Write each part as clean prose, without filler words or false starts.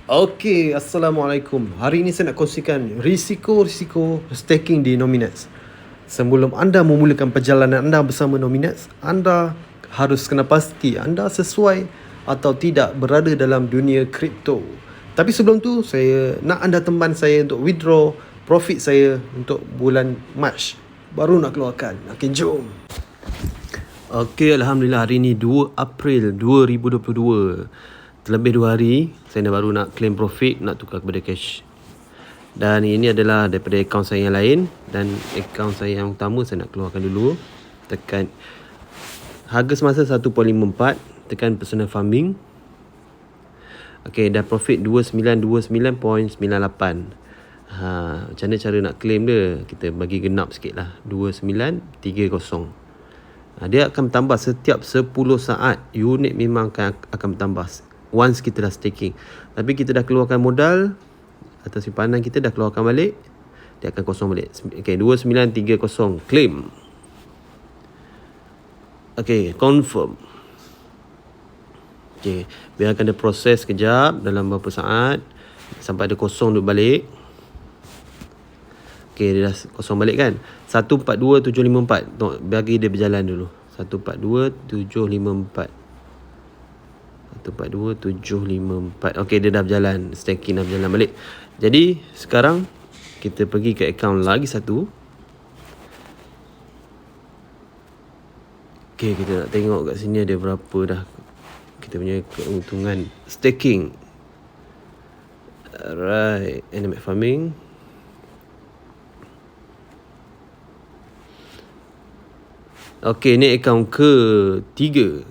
Okey, Assalamualaikum. Hari ini saya nak kongsikan risiko-risiko staking di Nominex. Sebelum anda memulakan perjalanan anda bersama Nominex, anda harus kena pasti anda sesuai atau tidak berada dalam dunia kripto. Tapi sebelum tu, saya nak anda teman saya untuk withdraw profit saya untuk bulan Mac. Baru nak keluarkan. Okey, jom. Okey, Alhamdulillah hari ini 2 April 2022. Terlebih 2 hari, saya baru nak claim profit, nak tukar kepada cash. Dan ini adalah daripada akaun saya yang lain. Dan akaun saya yang utama saya nak keluarkan dulu. Tekan harga semasa 1.54, tekan personal farming. Okey, dah profit 2929.98. Macam mana cara nak claim dia? Kita bagi genap sikit lah, 2930. Dia akan bertambah setiap 10 saat. Unit memang akan bertambah once kita dah staking. Tapi kita dah keluarkan modal atau simpanan kita dah keluarkan balik, dia akan kosong balik. Okay, 2930 claim. Okay, confirm. Okay, biarkan dia proses kejap, dalam beberapa saat sampai ada kosong duduk balik. Okay, dia dah kosong balik kan. 142754. Tengok, bagi dia berjalan dulu. 142754. 142754. Okey, dia dah berjalan. Staking dah berjalan balik. Jadi sekarang kita pergi ke akaun lagi satu. Okey, kita nak tengok kat sini ada berapa dah kita punya keuntungan staking. Alright, Animate Farming. Okey, ni akaun ketiga.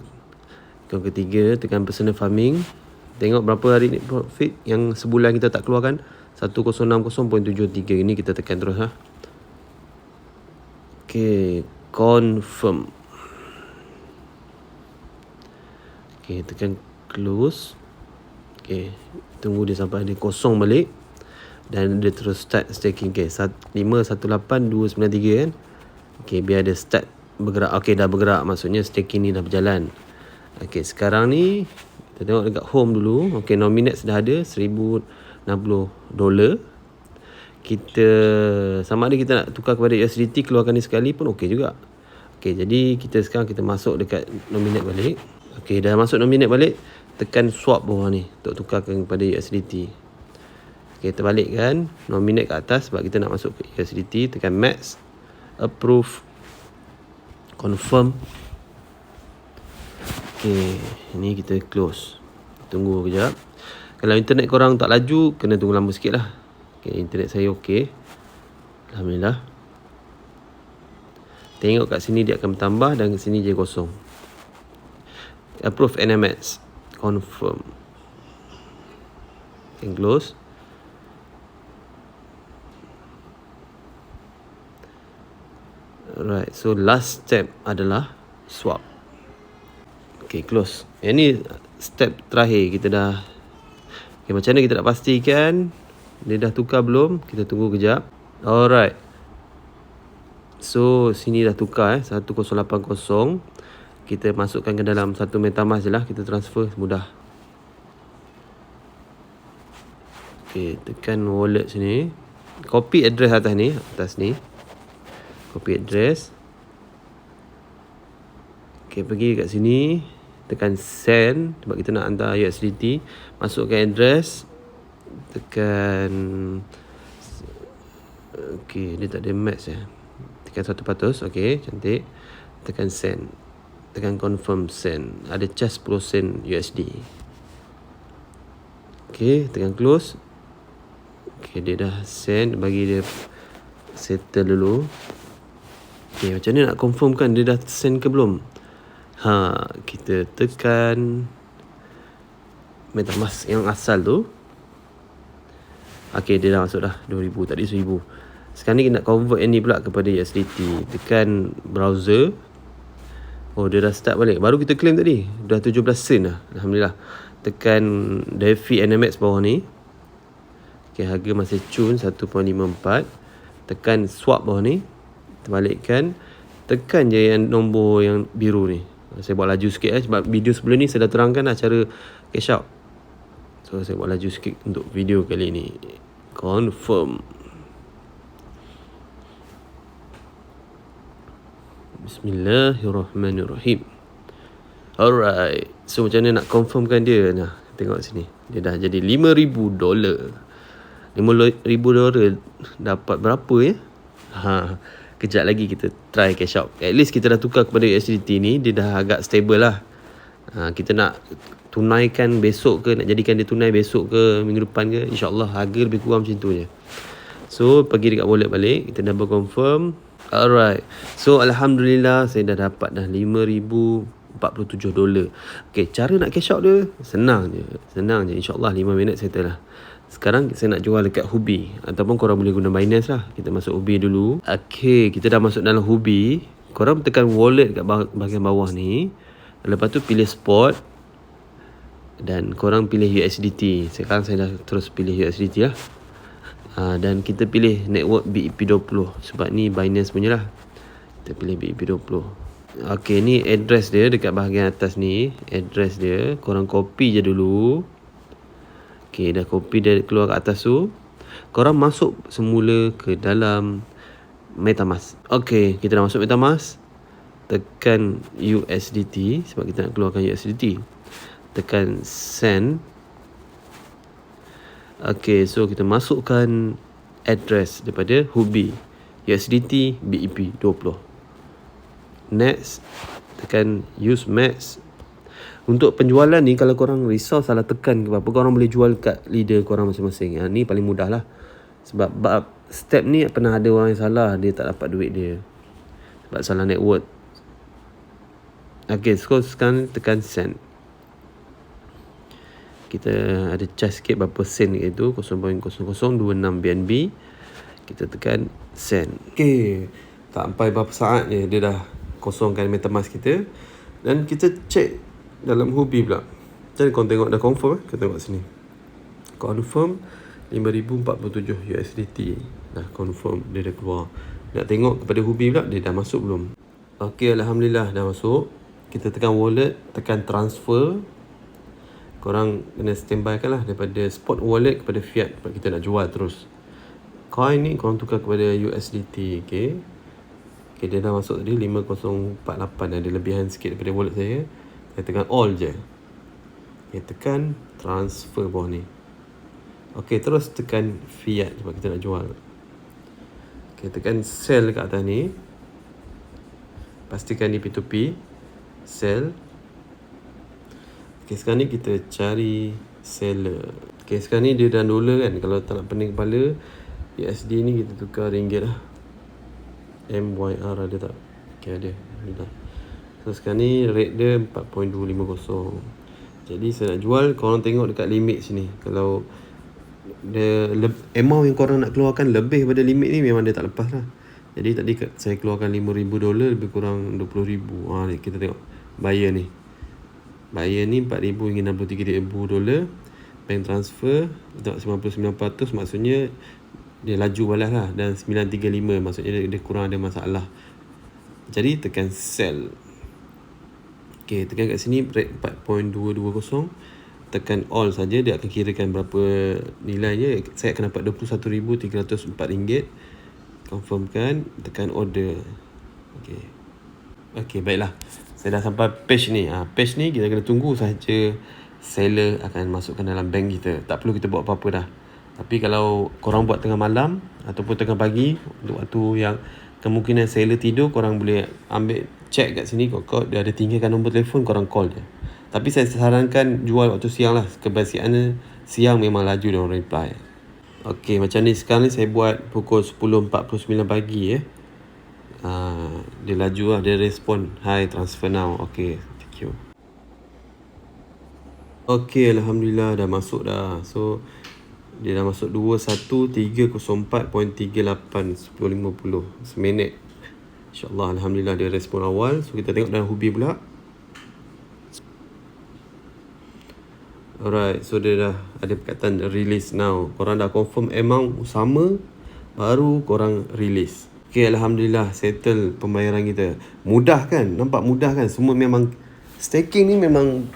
Akaun ketiga, tekan personal farming. Tengok berapa hari ni profit yang sebulan kita tak keluarkan. 1060.73. Ini kita tekan terus lah. Okey, confirm. Okey, tekan close. Okey, tunggu dia sampai dia kosong balik. Dan dia terus start staking. Okey, 518293 kan. Okey, biar dia start bergerak. Okey, dah bergerak. Maksudnya staking ni dah berjalan. Okey, sekarang ni kita tengok dekat home dulu. Okey, Nominex dah ada $1060. Kita sama ada kita nak tukar kepada USDT, keluarkan ni sekali pun okey juga. Okey, jadi kita sekarang kita masuk dekat Nominex balik. Okey, dah masuk Nominex balik, tekan swap bawah ni untuk tukarkan kepada USDT. Okey, terbalik kan. Nominex kat atas sebab kita nak masuk ke USDT, tekan max, approve, confirm. Okay, ni kita close. Tunggu kejap. Kalau internet korang tak laju, kena tunggu lama sikit lah. Okay, internet saya okey. Alhamdulillah. Tengok kat sini dia akan bertambah dan kat sini je kosong. Approve NMX. Confirm. Okay, close. Alright, so last step adalah swap. Okay, close. Yang ni step terakhir. Kita dah okay, macam mana kita nak pastikan dia dah tukar belum? Kita tunggu kejap. Alright, so sini dah tukar 1080. Kita masukkan ke dalam satu MetaMask je lah. Kita transfer mudah. Okay, tekan wallet sini. Copy address atas ni. Copy address. Okay, pergi kat sini, tekan send sebab kita nak hantar USDT. Masukkan address, tekan okay, dia tak ada match tekan 100%. Okay, cantik. Tekan send, tekan confirm send. Ada charge 10 sen USD. Okay, tekan close. Okay, dia dah send. Bagi dia settle dulu. Okay, macam ni nak confirmkan dia dah send ke belum? Kita tekan MetaMask yang asal tu. Okey, dia dah masuk dah 2000, tadi 1000. Sekarang ni nak convert yang ni pula kepada USDT. Tekan browser. Oh, dia dah start balik. Baru kita claim tadi. Dah 17 sen dah. Alhamdulillah. Tekan DeFi NMX bawah ni. Okey, harga masih cun 1.54. Tekan swap bawah ni. Terbalikkan. Tekan je yang nombor yang biru ni. Saya buat laju sikit sebab video sebelum ni saya dah terangkan cara cash out. So saya buat laju sikit untuk video kali ni. Confirm. Bismillahirrahmanirrahim. Alright. So macam mana nak confirmkan dia? Nah, tengok sini. Dia dah jadi $5,000. $5,000 dapat berapa ya? Kejap lagi kita try cash out. At least kita dah tukar kepada USDT ni, dia dah agak stable lah. Kita nak tunaikan besok ke, nak jadikan dia tunai besok ke, minggu depan ke, InsyaAllah harga lebih kurang macam tu je. So pergi dekat wallet balik, kita double confirm. Alright. So Alhamdulillah saya dah dapat dah $5,047. Okay, cara nak cash out dia senang je. InsyaAllah 5 minit settle lah. Sekarang saya nak jual dekat Huobi, ataupun korang boleh guna Binance lah. Kita masuk Huobi dulu. Okay, kita dah masuk dalam Huobi. Korang tekan wallet kat bahagian bawah ni. Lepas tu pilih spot. Dan korang pilih USDT. Sekarang saya dah terus pilih USDT lah. Dan kita pilih network BEP20. Sebab ni Binance punya lah. Kita pilih BEP20. Okay, ni address dia dekat bahagian atas ni. Address dia. Korang copy je dulu. Okay, dah copy dia keluar kat atas tu. Korang masuk semula ke dalam MetaMask. Okay, kita dah masuk MetaMask. Tekan USDT sebab kita nak keluarkan USDT. Tekan send. Okay, so kita masukkan address daripada Huobi. USDT BEP20. Next. Tekan use match. Untuk penjualan ni, kalau korang risau salah tekan ke apa, korang boleh jual kat leader korang masing-masing. Ni paling mudah lah. Sebab step ni pernah ada orang yang salah, dia tak dapat duit dia. Sebab salah network. Okay, so sekarang tekan send. Kita ada charge sikit berapa sen iaitu 0.0026 BNB. Kita tekan send. Okay, tak sampai berapa saat je dia dah kosongkan MetaMask kita. Dan kita check dalam Huobi pula. Jadi korang tengok dah confirm. Kita tengok sini. Confirm $5,047 USDT. Dah confirm, dia dah keluar. Nak tengok kepada Huobi pula, dia dah masuk belum? Okay, Alhamdulillah dah masuk. Kita tekan wallet, tekan transfer. Korang kena standby kan lah daripada spot wallet kepada fiat. Sebab kita nak jual terus. Coin ni korang tukar kepada USDT. Okay, dia dah masuk tadi 5048. Ada lebihan sikit daripada wallet saya. Saya tekan all je. Okay, tekan transfer bawah ni. Okay, terus tekan fiat sebab kita nak jual. Okay, tekan sell kat atas ni. Pastikan ni P2P. Sell. Okay, sekarang ni kita cari seller. Okay, sekarang ni dia dah $, kan. Kalau tak nak pening kepala, USD ni kita tukar ringgit lah. MYR ada tak? Okay, ada. So sekarang ni rate dia 4.250. Jadi saya nak jual, korang tengok dekat limit sini. Kalau dia amount yang korang nak keluarkan lebih daripada limit ni, memang dia tak lepas lah. Jadi tadi saya keluarkan $5,000, lebih kurang $20,000. Kita tengok buyer ni. Buyer ni $4,063,000. Bank transfer tengok 99%, maksudnya dia laju balas lah. Dan 935, maksudnya dia kurang ada masalah. Jadi tekan sell. Okay, tekan kat sini rate 4.220. Tekan all saja, dia akan kirakan berapa nilainya. Saya akan dapat RM21,304. Confirmkan, tekan order. Okay, baiklah. Saya dah sampai page ni. Page ni kita kena tunggu saja seller akan masukkan dalam bank kita. Tak perlu kita buat apa-apa dah. Tapi kalau korang buat tengah malam ataupun tengah pagi, untuk waktu yang kemungkinan seller tidur, korang boleh ambil check kat sini. Kalau dia ada tinggalkan nombor telefon, korang call dia. Tapi saya sarankan jual waktu siang lah. Kebiasaannya siang memang laju dia orang reply. Okay, macam ni sekarang ni saya buat pukul 10.49 pagi dia laju lah. Dia respon, hi, transfer now. Okay, thank you. Okay, Alhamdulillah dah masuk dah. So dia dah masuk 21304.38 10.50 seminit. InsyaAllah, Alhamdulillah dia respon awal. So kita tengok dalam Huobi pula. Alright, so dia dah ada perkataan release now. Korang dah confirm amount sama, baru korang release. Okay, Alhamdulillah settle pembayaran kita. Mudah kan? Nampak mudah kan? Semua memang staking ni memang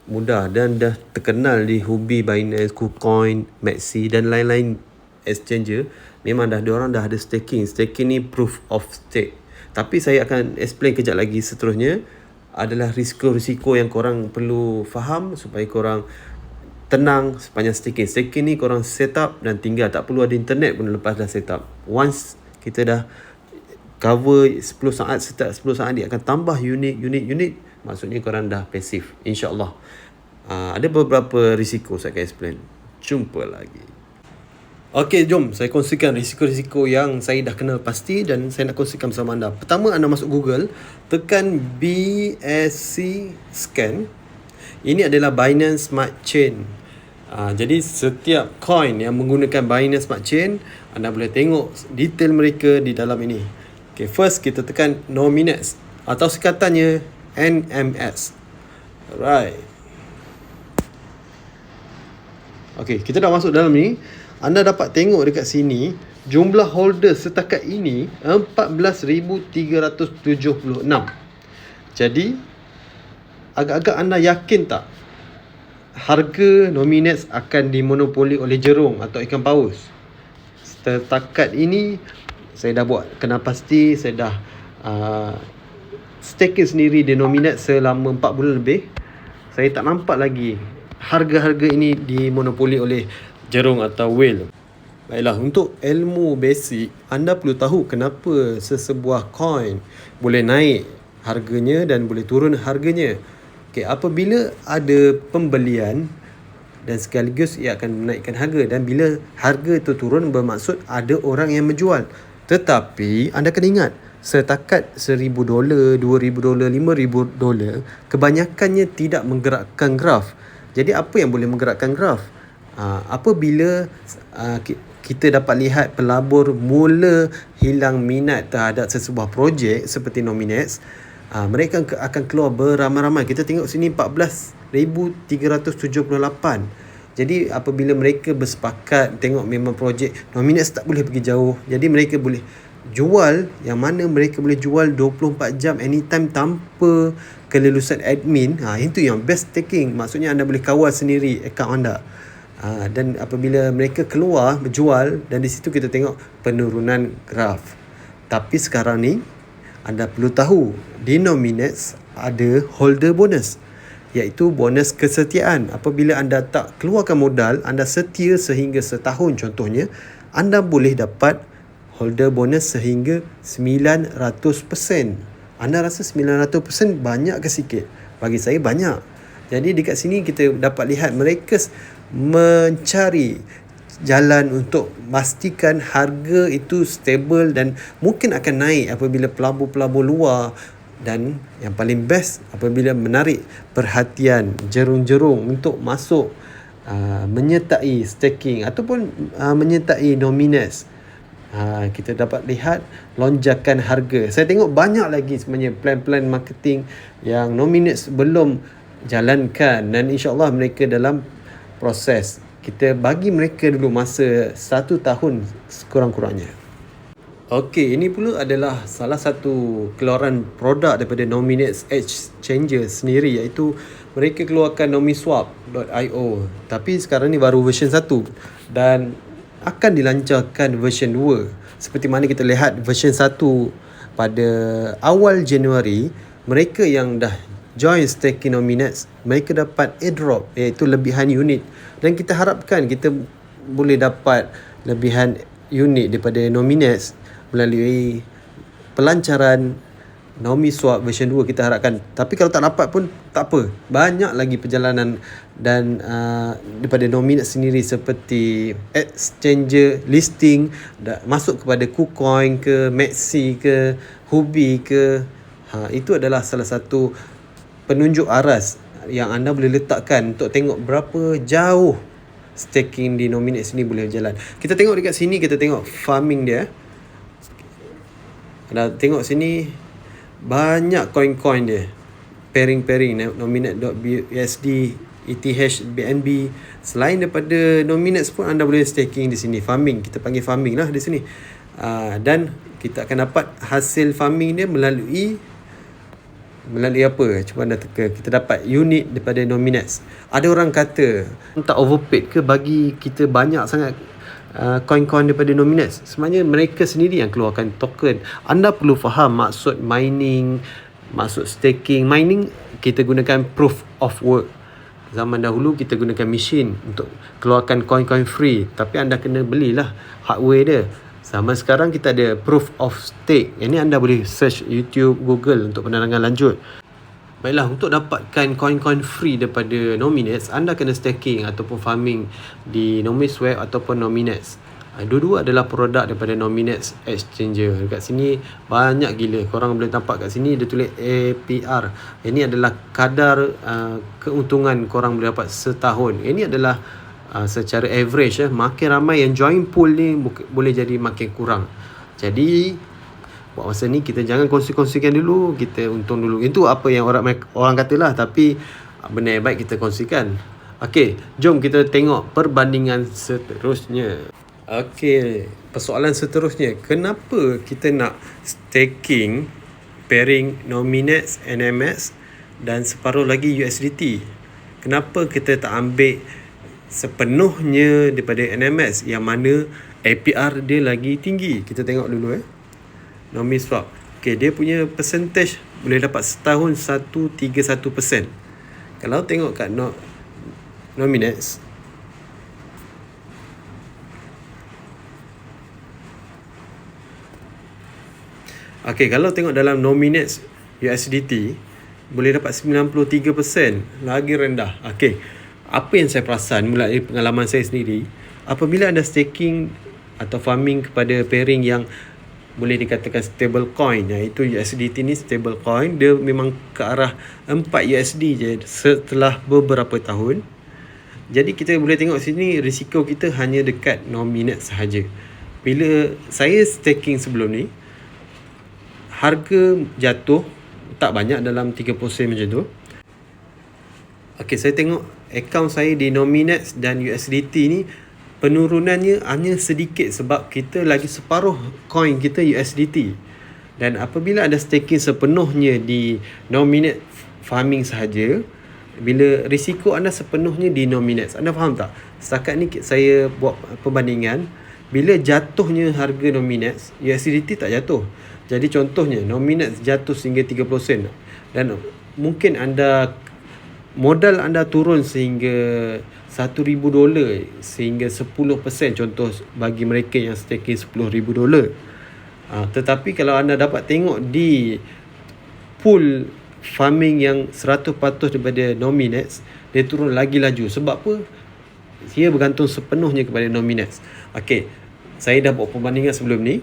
mudah dan dah terkenal di Huobi, Binance, KuCoin, Maxi dan lain-lain exchanger. Memang diorang dah ada staking. Staking ni proof of stake. Tapi saya akan explain kejap lagi seterusnya adalah risiko-risiko yang korang perlu faham supaya korang tenang sepanjang staking. Staking ni korang set up dan tinggal, tak perlu ada internet pun lepas dah set up. Once kita dah cover 10 saat, setiap 10 saat dia akan tambah unit, maksudnya korang dah pasif, insyaAllah. Ada beberapa risiko saya akan explain. Jumpa lagi. Okey, jom saya kongsikan risiko-risiko yang saya dah kenal pasti dan saya nak kongsikan bersama anda. Pertama, anda masuk Google, tekan BSC Scan. Ini adalah Binance Smart Chain. Jadi setiap coin yang menggunakan Binance Smart Chain, anda boleh tengok detail mereka di dalam ini. Okay, first kita tekan Nominex atau singkatannya NMS. Alright. Okay, kita dah masuk dalam ni. Anda dapat tengok dekat sini jumlah holder setakat ini 14,376. Jadi agak-agak anda yakin tak harga Nominex akan dimonopoli oleh jerung atau ikan paus? Setakat ini saya dah buat kena pasti, saya dah staking sendiri di Nominex selama 4 bulan lebih. Saya tak nampak lagi harga-harga ini dimonopoli oleh jerung atau whale. Baiklah, untuk ilmu basic, anda perlu tahu kenapa sesebuah coin boleh naik harganya dan boleh turun harganya. Okay, apabila ada pembelian dan sekaligus ia akan menaikkan harga, dan bila harga itu turun bermaksud ada orang yang menjual. Tetapi anda kena ingat, setakat $1,000, $2,000, $5,000, kebanyakannya tidak menggerakkan graf. Jadi apa yang boleh menggerakkan graf? Apabila kita dapat lihat pelabur mula hilang minat terhadap sesebuah projek seperti Nominex, mereka akan keluar beramai-ramai. Kita tengok sini 14,378. Jadi apabila mereka bersepakat tengok memang projek Nominex tak boleh pergi jauh, jadi mereka boleh jual, yang mana mereka boleh jual 24 jam anytime tanpa kelulusan admin. Itu yang best staking. Maksudnya anda boleh kawal sendiri akaun anda. Dan apabila mereka keluar berjual, dan di situ kita tengok penurunan graf. Tapi sekarang ni anda perlu tahu di Nominex ada holder bonus, iaitu bonus kesetiaan. Apabila anda tak keluarkan modal, anda setia sehingga setahun contohnya, anda boleh dapat holder bonus sehingga 900%. Anda rasa 900% banyak ke sikit? Bagi saya banyak. Jadi dekat sini kita dapat lihat mereka mencari jalan untuk memastikan harga itu stable dan mungkin akan naik apabila pelabur-pelabur luar, dan yang paling best apabila menarik perhatian jerung-jerung untuk masuk menyertai staking ataupun menyertai Nominex. Kita dapat lihat lonjakan harga. Saya tengok banyak lagi sebenarnya plan-plan marketing yang Nominex belum jalankan, dan insyaAllah mereka dalam proses. Kita bagi mereka dulu masa 1 tahun sekurang-kurangnya. Okey, ini pula adalah salah satu keluaran produk daripada Nominex Exchanger sendiri, iaitu mereka keluarkan Nomiswap.io. Tapi sekarang ni baru version 1 dan akan dilancarkan version 2. Seperti mana kita lihat version 1 pada awal Januari, mereka yang dah join staking Nominex, mereka dapat airdrop, iaitu lebihan unit, dan kita harapkan kita boleh dapat lebihan unit daripada Nominex melalui pelancaran Nomiswap version 2 kita harapkan. Tapi kalau tak dapat pun tak apa, banyak lagi perjalanan dan daripada Nominex sendiri, seperti exchanger listing masuk kepada KuCoin ke, Maxi ke, Huobi ke. Itu adalah salah satu penunjuk aras yang anda boleh letakkan untuk tengok berapa jauh staking di Nominex ni boleh berjalan. Kita tengok dekat sini, kita tengok farming dia. Anda tengok sini banyak coin-coin dia, pairing Nominex.BUSD, ETH, BNB. Selain daripada Nominex pun anda boleh staking di sini, farming, kita panggil farming lah di sini. Dan kita akan dapat hasil farming dia melalui Melalui apa? Cuba anda teka. Kita dapat unit daripada Nominex. Ada orang kata tak overpaid ke bagi kita banyak sangat coin-coin daripada Nominex? Sebenarnya mereka sendiri yang keluarkan token. Anda perlu faham maksud mining, maksud staking. Mining kita gunakan proof of work. Zaman dahulu kita gunakan mesin untuk keluarkan coin-coin free, tapi anda kena belilah hardware dia. Zaman sekarang kita ada proof of stake. Ini anda boleh search YouTube, Google untuk penerangan lanjut. Baiklah, untuk dapatkan coin-coin free daripada Nominex, anda kena staking ataupun farming di Nominex Web ataupun Nominex. Dua-dua adalah produk daripada Nominex Exchanger. Dekat sini banyak gila. Korang boleh nampak kat sini dia tulis APR. Ini adalah kadar keuntungan korang boleh dapat setahun. Ini adalah secara average makin ramai yang join pool ni boleh jadi makin kurang. Jadi buat masa ni kita jangan kongsi-kongsikan dulu, kita untung dulu. Itu apa yang orang katalah, tapi benda yang baik kita kongsikan. Okey, jom kita tengok perbandingan seterusnya. Okey, persoalan seterusnya, kenapa kita nak staking pairing Nominex, NMX dan separuh lagi USDT? Kenapa kita tak ambil sepenuhnya daripada NMX yang mana APR dia lagi tinggi? Kita tengok dulu NomiSwap. Okey, dia punya percentage boleh dapat setahun 131%. Kalau tengok kat Nominex, okey, kalau tengok dalam Nominex USDT boleh dapat 93%, lagi rendah. Okey, apa yang saya perasan melalui pengalaman saya sendiri, apabila anda staking atau farming kepada pairing yang boleh dikatakan stable coin, iaitu USDT ni stable coin, dia memang ke arah 4 USD je setelah beberapa tahun. Jadi kita boleh tengok sini risiko kita hanya dekat Nominex sahaja. Bila saya staking sebelum ni, harga jatuh tak banyak, dalam 30% macam tu. Okey, saya tengok akaun saya di Nominex dan USDT ni penurunannya hanya sedikit sebab kita lagi separuh coin kita USDT. Dan apabila ada staking sepenuhnya di Nominex farming sahaja, bila risiko anda sepenuhnya di Nominex, anda faham tak? Setakat ni saya buat perbandingan, bila jatuhnya harga Nominex, USDT tak jatuh. Jadi contohnya Nominex jatuh sehingga 30% dan mungkin modal anda turun sehingga $1,000 sehingga 10%, contoh bagi mereka yang staking $10,000. Tetapi kalau anda dapat tengok di pool farming yang 100% daripada Nominex, dia turun lagi laju. Sebab apa? Dia bergantung sepenuhnya kepada Nominex. Okey, saya dah buat perbandingan sebelum ni.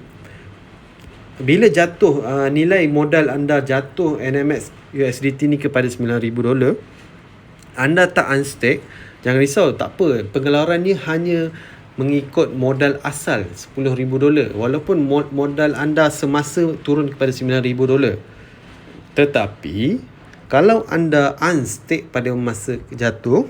Bila jatuh nilai modal anda jatuh NMX USDT ni kepada $9,000, anda tak unstake, jangan risau, tak apa. Pengeluaran ni hanya mengikut modal asal $10,000 walaupun modal anda semasa turun kepada $9,000. Tetapi kalau anda unstake pada masa jatuh,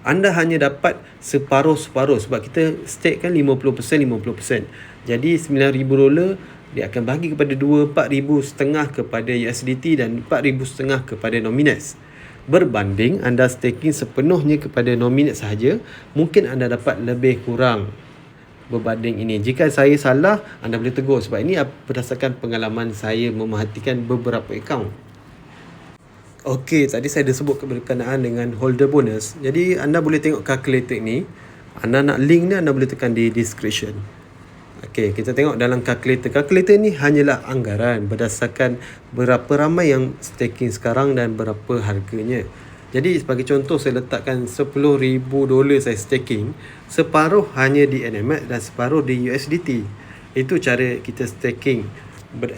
anda hanya dapat separuh-separuh sebab kita stake kan 50%. Jadi $9,000 dia akan bagi kepada 4,500 kepada USDT dan 4,500 kepada Nominex. Berbanding anda staking sepenuhnya kepada Nominex sahaja, mungkin anda dapat lebih kurang berbanding ini. Jika saya salah, anda boleh tegur sebab ini berdasarkan pengalaman saya memerhatikan beberapa akaun. Okey, tadi saya dah sebut berkenaan dengan holder bonus. Jadi anda boleh tengok calculator ni. Anda nak link ni, anda boleh tekan di description. Okey, kita tengok dalam calculator. Calculator ni hanyalah anggaran berdasarkan berapa ramai yang staking sekarang dan berapa harganya. Jadi sebagai contoh, saya letakkan $10,000 saya staking, separuh hanya di NMX dan separuh di USDT. Itu cara kita staking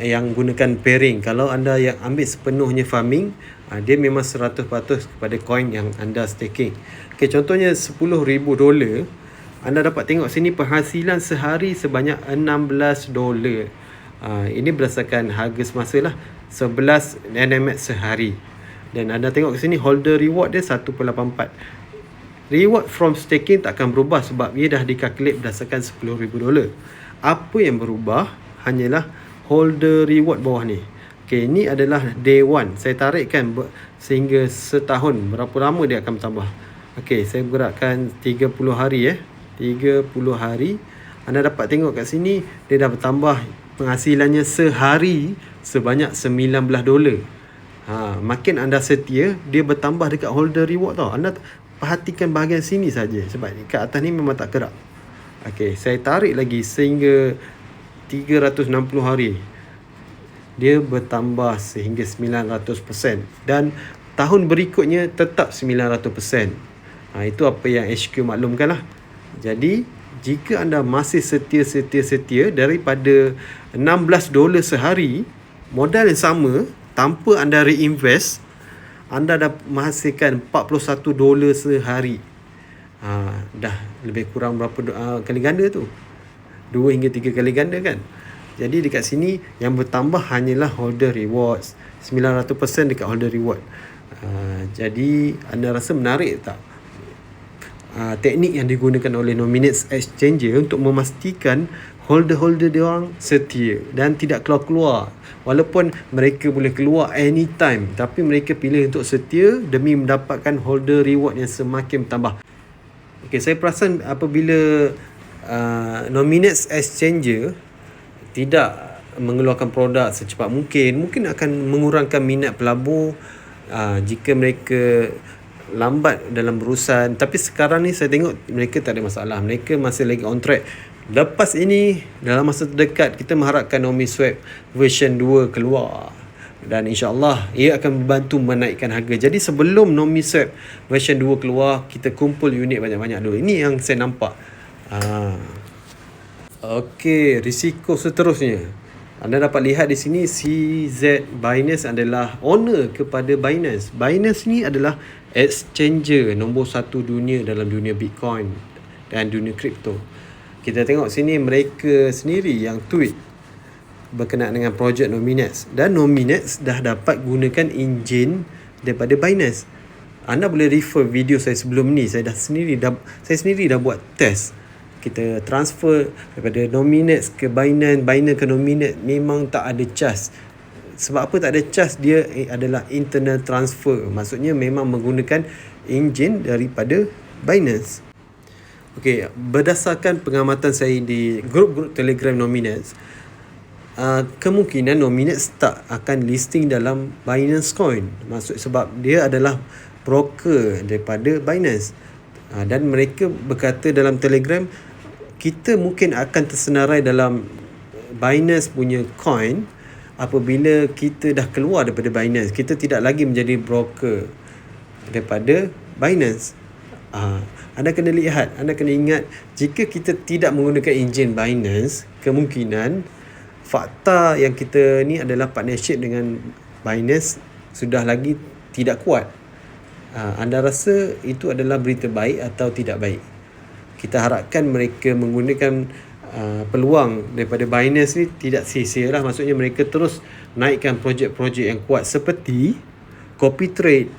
yang gunakan pairing. Kalau anda yang ambil sepenuhnya farming, dia memang 100% kepada coin yang anda staking. Okey, contohnya $10,000, anda dapat tengok sini penghasilan sehari sebanyak $16. Ini berdasarkan harga semasa lah, 11 NMX sehari. Dan anda tengok ke sini holder reward dia 1.84. Reward from staking tak akan berubah sebab ia dah dikalkulate berdasarkan $10,000. Apa yang berubah hanyalah holder reward bawah ni. Okay, ini adalah day 1. Saya tarikkan sehingga setahun. Berapa lama dia akan bertambah. Okay, saya gerakkan 30 hari 30 hari. Anda dapat tengok kat sini, dia dah bertambah penghasilannya sehari sebanyak $19. Makin anda setia, dia bertambah dekat holder reward tau. Anda perhatikan bahagian sini saja, sebab kat atas ni memang tak gerak. Okay, saya tarik lagi sehingga 360 hari. Dia bertambah sehingga 900%. Dan tahun berikutnya tetap 900%. Itu apa yang HQ maklumkan lah. Jadi, jika anda masih setia daripada $16 sehari, modal yang sama, tanpa anda reinvest, anda dah menghasilkan $41 sehari. Dah lebih kurang berapa kali ganda tu? 2 hingga 3 kali ganda kan? Jadi dekat sini yang bertambah hanyalah holder rewards. 900% dekat holder reward. Jadi anda rasa menarik tak? Teknik yang digunakan oleh Nominates Exchanger untuk memastikan holder-holder dia orang setia dan tidak keluar-keluar. Walaupun mereka boleh keluar anytime, tapi mereka pilih untuk setia demi mendapatkan holder reward yang semakin bertambah. Okay, saya perasan apabila Nominates Exchanger tidak mengeluarkan produk secepat mungkin akan mengurangkan minat pelabur jika mereka lambat dalam berurusan. Tapi sekarang ni saya tengok mereka tak ada masalah, mereka masih lagi on track. Lepas ini, dalam masa terdekat, kita mengharapkan NomiSwap version 2 keluar, dan insyaAllah ia akan membantu menaikkan harga. Jadi sebelum NomiSwap version 2 keluar, kita kumpul unit banyak-banyak dulu. Ini yang saya nampak. Okey, risiko seterusnya. Anda dapat lihat di sini CZ Binance adalah owner kepada Binance. Binance ni adalah exchanger nombor 1 dunia dalam dunia Bitcoin dan dunia kripto. Kita tengok sini mereka sendiri yang tweet berkenaan dengan projek Nominates, dan Nominates dah dapat gunakan enjin daripada Binance. Anda boleh refer video saya sebelum ni. Saya sendiri dah buat test. Kita transfer daripada Nominates ke Binance, Binance ke Nominates, memang tak ada charge. Sebab apa tak ada charge? Dia adalah internal transfer. Maksudnya memang menggunakan enjin daripada Binance. Okey, berdasarkan pengamatan saya di grup-grup Telegram Nominates, kemungkinan Nominates tak akan listing dalam Binance Coin. Sebab dia adalah broker daripada Binance. Dan mereka berkata dalam Telegram, kita mungkin akan tersenarai dalam Binance punya coin apabila kita dah keluar daripada Binance. Kita tidak lagi menjadi broker daripada Binance. Anda kena lihat, anda kena ingat, jika kita tidak menggunakan enjin Binance, kemungkinan fakta yang kita ni adalah partnership dengan Binance sudah lagi tidak kuat. Anda rasa itu adalah berita baik atau tidak baik? Kita harapkan mereka menggunakan peluang daripada Binance ni tidak sia-sia lah. Maksudnya mereka terus naikkan projek-projek yang kuat seperti copy trade,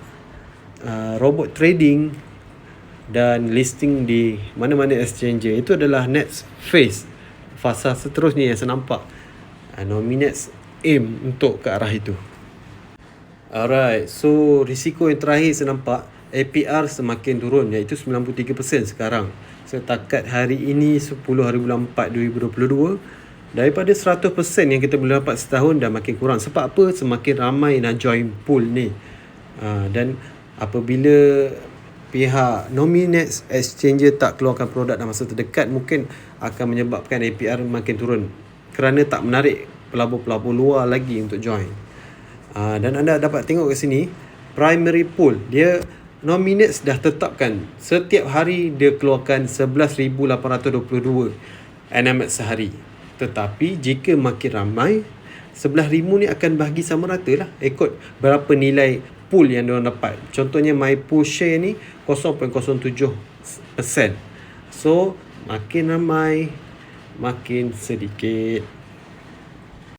robot trading dan listing di mana-mana exchanger. Itu adalah next phase, fasa seterusnya yang saya nampak. Nominates aim untuk ke arah itu. Alright, so risiko yang terakhir saya nampak, APR semakin turun, iaitu 93% sekarang. Setakat hari ini 10 hari bulan 4 2022, daripada 100% yang kita boleh dapat setahun dah makin kurang. Sebab apa? Semakin ramai nak join pool ni. Dan apabila pihak Nominates Exchanger tak keluarkan produk dalam masa terdekat, mungkin akan menyebabkan APR makin turun, kerana tak menarik pelabur-pelabur luar lagi untuk join. Dan anda dapat tengok kat sini, primary pool dia, Nominates dah tetapkan setiap hari dia keluarkan 11,822 NMX sehari. Tetapi jika makin ramai, 11,000 ni akan bahagi sama rata lah, ikut berapa nilai pool yang diorang dapat. Contohnya my pool share ni 0.07%. So makin ramai, makin sedikit